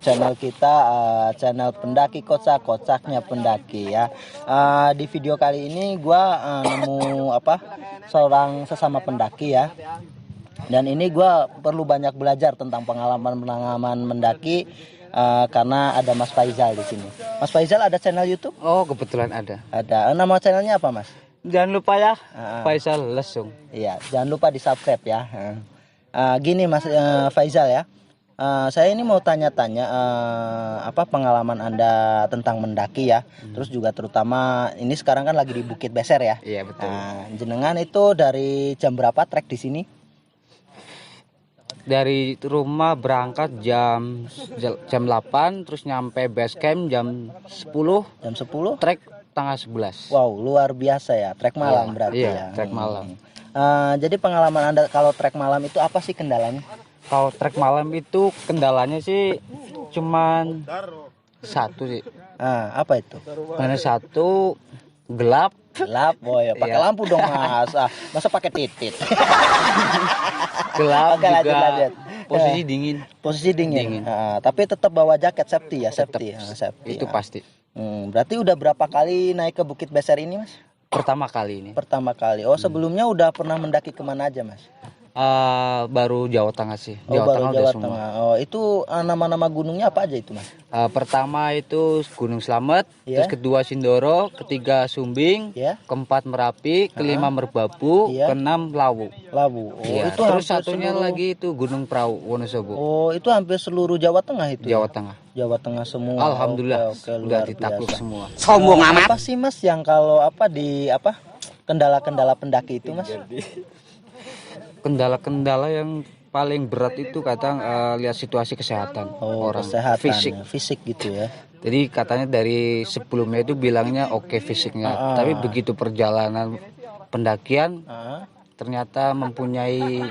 Channel kita, channel pendaki kocaknya pendaki ya. Di video kali ini gua nemu seorang sesama pendaki ya. Dan ini gua perlu banyak belajar tentang pengalaman mendaki karena ada Mas Faizal di sini. Mas Faizal ada channel YouTube? Oh, kebetulan ada. Ada. Nama channelnya apa, Mas? Jangan lupa ya, Faizal Lesung. Iya, jangan lupa di-subscribe ya. Gini Mas Faizal ya. Saya ini mau tanya-tanya apa pengalaman Anda tentang mendaki ya. Terus juga terutama ini sekarang kan lagi di Bukit Beser ya. Iya, betul. Jenengan itu dari jam berapa trek di sini? Dari rumah berangkat jam 8, terus nyampe base camp jam 10. Jam 10? Trek tanggal 11. Wow, luar biasa ya. Trek malam berarti ya. Iya, trek malam. Jadi pengalaman Anda kalau trek malam itu apa sih kendalanya? Kalau trek malam itu kendalanya sih cuman satu sih. Apa itu? Mana satu gelap. Gelap, boy. Pakai lampu dong Mas. Masa pakai titit? Gelap Oke, juga. lanjut. Posisi dingin. Posisi dingin. Tapi tetap bawa jaket safety ya, safety. Itu pasti. Berarti udah berapa kali naik ke Bukit Beser ini, Mas? Pertama kali ini. Pertama kali. Oh, sebelumnya udah pernah mendaki kemana aja, Mas? Baru Jawa Tengah sih. Jawa Tengah udah Jawa semua. Tengah. Oh, itu nama-nama gunungnya apa aja itu, Mas? Pertama itu Gunung Slamet, terus kedua Sindoro, ketiga Sumbing, keempat Merapi, kelima Merbabu, keenam Lawu. Lawu. Oh, itu terus satunya lagi itu Gunung Prau Wonosobo. Oh, itu hampir seluruh Jawa Tengah itu. Jawa Tengah. Jawa Tengah semua. Alhamdulillah. Oke, udah ditakluk semua. Sombong amat. Apa sih, Mas, yang kalau kendala-kendala pendaki itu, Mas? Kendala-kendala yang paling berat itu kadang lihat situasi kesehatan orang, kesehatan, fisik gitu ya. Jadi katanya dari sebelumnya itu bilangnya oke fisiknya, tapi begitu perjalanan pendakian ternyata mempunyai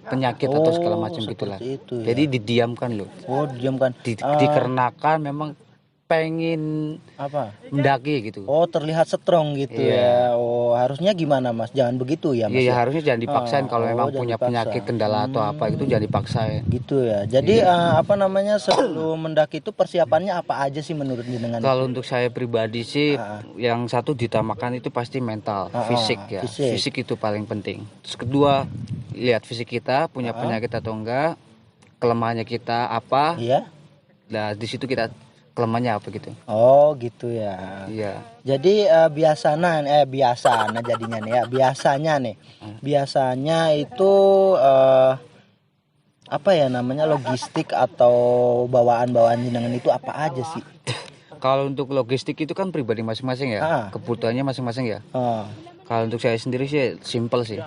penyakit atau segala macam gitulah. Jadi didiamkan loh. Oh, didiamkan. Dikarenakan memang pengen mendaki gitu. Oh, terlihat strong gitu ya. Oh, harusnya gimana, Mas? Jangan begitu ya, Mas. Iya, harusnya jangan dipaksain kalau memang punya penyakit kendala atau apa itu jangan dipaksain. Gitu ya. Jadi sebelum mendaki itu persiapannya apa aja sih menurut jenengan? Kalau untuk saya pribadi sih yang satu ditamakan itu pasti mental, fisik ya. Fisik itu paling penting. Terus kedua, lihat fisik kita punya penyakit atau enggak, kelemahannya kita apa. Iya. Nah, di situ kita kelemahannya apa gitu. Oh, gitu ya. Iya. Jadi biasanya jadinya nih ya. Biasanya itu logistik atau bawaan-bawaan jenengan itu apa aja sih? Kalau untuk logistik itu kan pribadi masing-masing ya. Kebutuhannya masing-masing ya. Kalau untuk saya sendiri sih simple sih.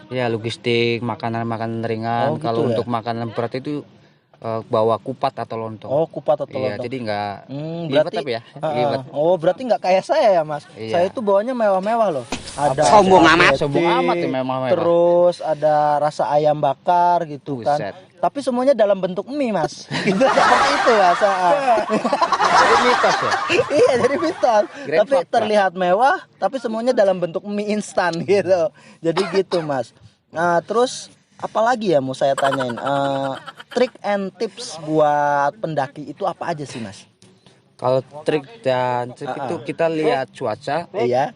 Ya logistik makanan-makanan ringan. Kalau untuk makanan berat itu bawa kupat atau lontong. Oh, kupat atau lontong. Jadi enggak berarti tapi ya. Oh, berarti enggak kayak saya ya, Mas. Iya. Saya itu bawanya mewah-mewah loh. Ada sombong amat ya mewah-mewah. Terus ada rasa ayam bakar gitu kan. Tapi semuanya dalam bentuk mie, Mas. Gitu seperti itu ya, Jadi mitos ya. Iya, jadi mitos. Tapi terlihat mewah, tapi semuanya dalam bentuk mie instan gitu. Jadi gitu, Mas. Nah, terus apalagi ya mau saya tanyain, trik and tips buat pendaki itu apa aja sih, Mas? Kalau trik itu kita lihat cuaca. Iya.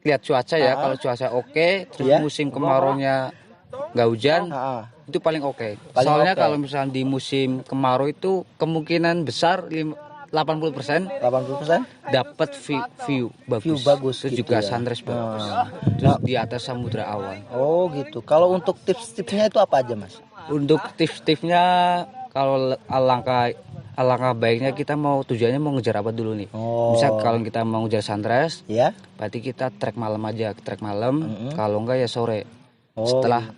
Lihat cuaca ya, kalau cuaca oke, terus musim kemaraunya nggak hujan, itu paling oke. Soalnya kalau misalnya di musim kemarau itu kemungkinan besar 80% dapat view bagus. Terus juga sunrise bagus. Terus di atas samudra awan. Oh, gitu. Kalau untuk tips-tipsnya itu apa aja, Mas? Untuk tips-tipsnya kalau alangkah baiknya kita tujuannya mau ngejar apa dulu nih. Misal kalau kita mau ngejar sunrise, berarti kita trek malam aja, kalau enggak ya sore. Setelah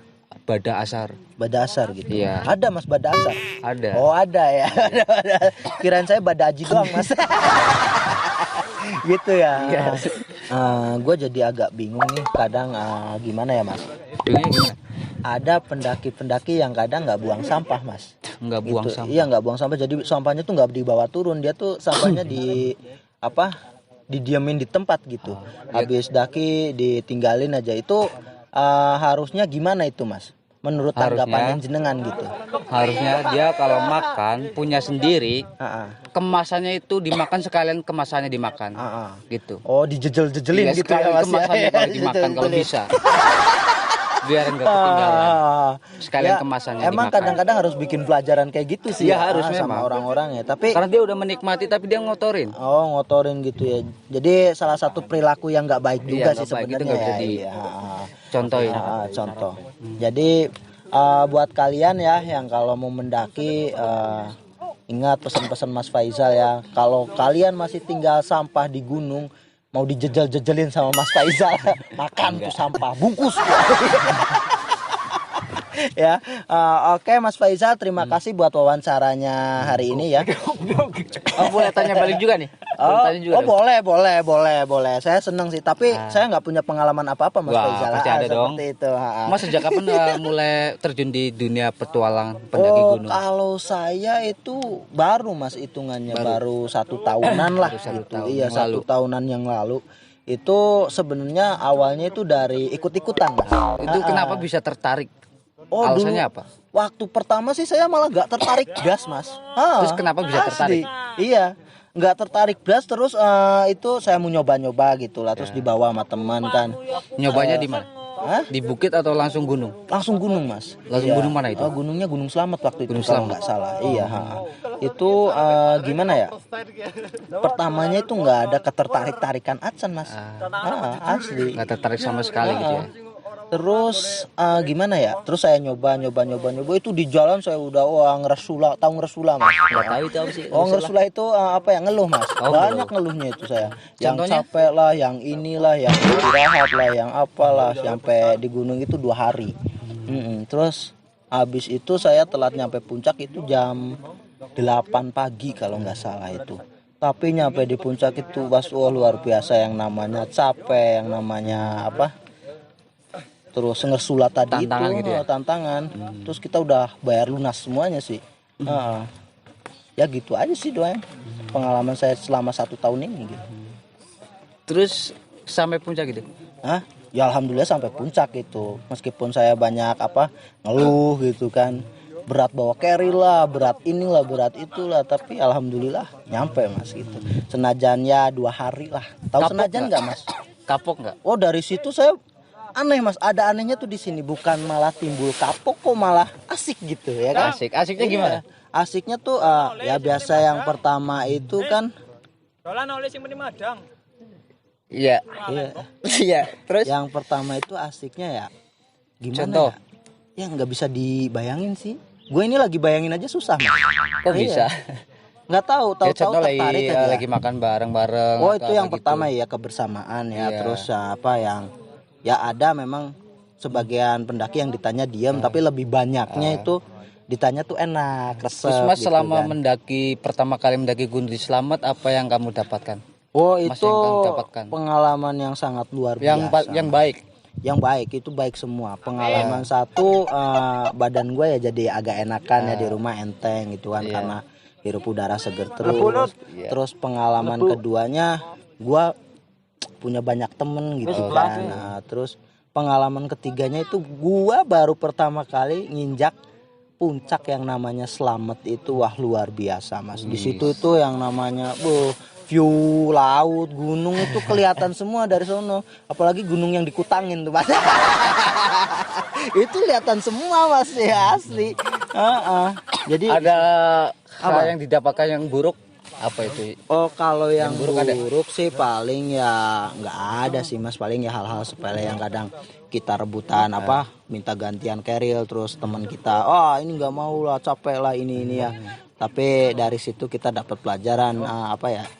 Bada Asar gitu. Iya. Ada, Mas, Bada Asar? Ada. Oh, ada ya. Kirain saya Bada Aji doang, Mas. Gitu ya. Gue jadi agak bingung nih kadang gimana ya, Mas? Gimana? Ada pendaki-pendaki yang kadang nggak buang sampah, Mas. Nggak buang sampah. Iya, nggak buang sampah. Jadi sampahnya tuh nggak dibawa turun, dia tuh sampahnya didiamin di tempat gitu. Habis daki ditinggalin aja. Itu harusnya gimana itu, Mas? menurut tanggapan jenengan gitu? Harusnya dia kalau makan punya sendiri, kemasannya itu dimakan sekalian kemasannya dimakan, gitu. Oh, dijejel-jejelin Iya, gitu ya Mas. kemasannya kalau dimakan kalau bisa. Biar enggak ketinggalan. Sekalian kemasannya emang dimakan. kadang-kadang harus bikin pelajaran kayak gitu sih ya, harus sama orang-orang ya. Tapi karena dia udah menikmati tapi dia ngotorin. Oh, ngotorin gitu ya. Jadi salah satu perilaku yang nggak baik juga sih sebenarnya bisa contohin. Contoh. Jadi buat kalian ya yang kalau mau mendaki ingat pesan-pesan Mas Faizal ya. Kalau kalian masih tinggal sampah di gunung, mau dijejel-jejelin sama Mas Faizal, makan tuh sampah, bungkus. Ya, oke Mas Faizal, terima kasih buat wawancaranya hari ini ya. Oh, boleh tanya balik juga nih? Boleh. Saya seneng sih, tapi saya nggak punya pengalaman apa-apa Mas Faizal. Pasti ada dong. Itu. Mas sejak kapan mulai terjun di dunia petualang pendaki gunung? Kalau saya itu baru Mas, hitungannya baru 1 tahunan lah. Iya, 1 tahunan yang lalu. Itu sebenarnya awalnya itu dari ikut-ikutan Mas. Itu kenapa bisa tertarik? dulu, Alasannya apa? Waktu pertama sih saya malah nggak tertarik gas Mas. Terus kenapa bisa tertarik? Iya, nggak tertarik gas. Terus itu saya mau nyoba-nyoba gitu lah. Terus dibawa sama teman kan. Nyobanya di mana? Di bukit atau langsung gunung? Langsung gunung Mas. Langsung gunung mana itu? Gunungnya Gunung Slamet waktu itu. Gunung kalau Slamet. nggak salah. Iya. Itu gimana ya? Pertamanya itu nggak ada ketertarik-tarikan acan Mas. Asli. Nggak tertarik sama sekali gitu ya? Terus gimana ya? Terus saya nyoba itu di jalan saya udah ngeresula, tahu ngeresula Mas? Nggak tahu itu apa sih? Ngeresula itu apa ya? Ngeluh Mas. Banyak ngeluhnya itu saya. Yang capek lah, yang inilah, yang istirahat lah, yang apalah, sampai di gunung itu 2 hari. Terus habis itu saya telat nyampe puncak itu jam 8 pagi kalau nggak salah itu. Tapi nyampe di puncak itu luar biasa, yang namanya capek, yang namanya apa? Terus ngersula tadi tantangan itu gitu ya? Tantangan. Terus kita udah bayar lunas semuanya sih. Ya gitu aja sih doang. Pengalaman saya selama 1 tahun ini gitu. Terus sampai puncak gitu? Ya alhamdulillah sampai puncak gitu. Meskipun saya banyak ngeluh gitu kan. Berat bawa carry lah, berat inilah, berat itulah, tapi alhamdulillah nyampe Mas gitu. Senajan ya 2 hari lah. Tahu senajan nggak Mas? Kapok nggak? Oh, dari situ saya aneh Mas, ada anehnya tuh di sini, bukan malah timbul kapok, kok malah asik gitu ya kan? Asiknya gimana? Asiknya tuh ya biasa yang pertama itu kan. Iya. Terus? Yang pertama itu asiknya ya gimana? Contoh? Ya nggak bisa dibayangin sih. Gue ini lagi bayangin aja susah Mas. Kok bisa? Nggak tahu tertarik aja. Lagi makan bareng-bareng. Oh itu yang pertama ya, kebersamaan ya. Terus apa yang ya ada memang sebagian pendaki yang ditanya diam, tapi lebih banyaknya itu ditanya tuh enak, resep. Terus Mas gitu selama kan. pertama kali mendaki Gunung Slamet, apa yang kamu dapatkan? Oh Mas, itu yang kamu dapatkan? Pengalaman yang sangat luar biasa. Yang baik. Yang baik itu baik semua. Pengalaman satu, badan gue ya jadi agak enakan ya di rumah, enteng gitu kan, karena hirup udara seger terus. Terus pengalaman keduanya gue punya banyak temen gitu kan. Nah, terus pengalaman ketiganya itu gua baru pertama kali nginjak puncak yang namanya Slamet itu, luar biasa Mas. Di situ itu yang namanya view laut, gunung itu kelihatan semua dari sono. Apalagi gunung yang dikutangin tuh Mas. Itu kelihatan semua Mas ya, asli. Jadi ada hal yang didapatkan yang buruk apa itu? Oh kalau yang buruk sih paling ya nggak ada sih Mas, paling ya hal-hal sepele yang kadang kita rebutan minta gantian keril, terus teman kita ini nggak mau lah, capek lah ini ya. Tapi dari situ kita dapat pelajaran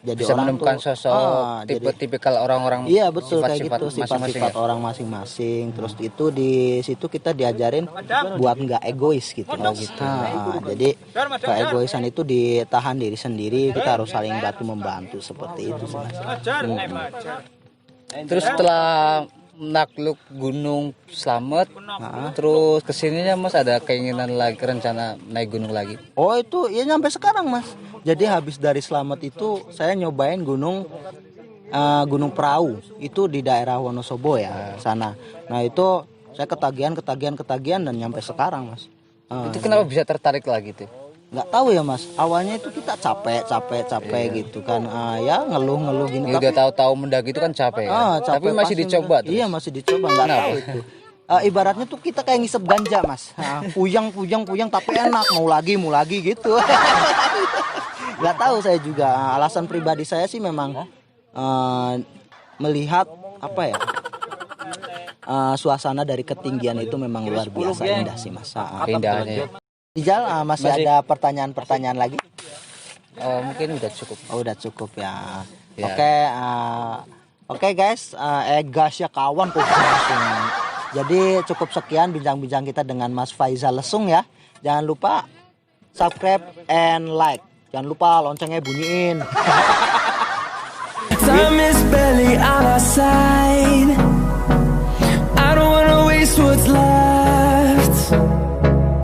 jadi bisa orang menemukan tuh, sosok tipikal orang-orang. Iya betul, kayak sifat-sifat gitu, sifat-sifat masing-masing orang masing-masing. Terus itu di situ kita diajarin buat nggak egois gitu. Jadi keegoisan itu ditahan diri sendiri, kita harus saling bantu membantu seperti itu. Terus setelah menakluk Gunung Slamet, terus kesininya Mas ada keinginan lagi, rencana naik gunung lagi? Oh itu ya nyampe sekarang Mas. Jadi habis dari Slamet itu saya nyobain gunung Perahu itu di daerah Wonosobo ya sana. Nah itu Saya ketagihan dan nyampe sekarang, Mas. Itu kenapa bisa tertarik lagi tuh? Nggak tahu ya, Mas. Awalnya itu kita capek gitu kan. Ya ngeluh gini. Ya, udah tahu-tahu mendaki itu kan capek kan? Capek Tapi masih dicoba terus. Iya, masih dicoba, nggak tahu itu. Ibaratnya tuh kita kayak ngisep ganja, Mas. Puyang tapi enak, mau lagi gitu. Nggak tahu saya juga. Alasan pribadi saya sih memang melihat apa ya? Suasana dari ketinggian itu memang luar biasa indah sih, Mas. Indahnya. Ijal, masih ada pertanyaan lagi? Mungkin udah cukup. Udah cukup ya. Ya. Oke guys, gas ya kawan kok langsung. Jadi cukup sekian bincang-bincang kita dengan Mas Faizal Lesung ya. Jangan lupa subscribe and like. Jangan lupa loncengnya bunyiin. Time is barely on our side.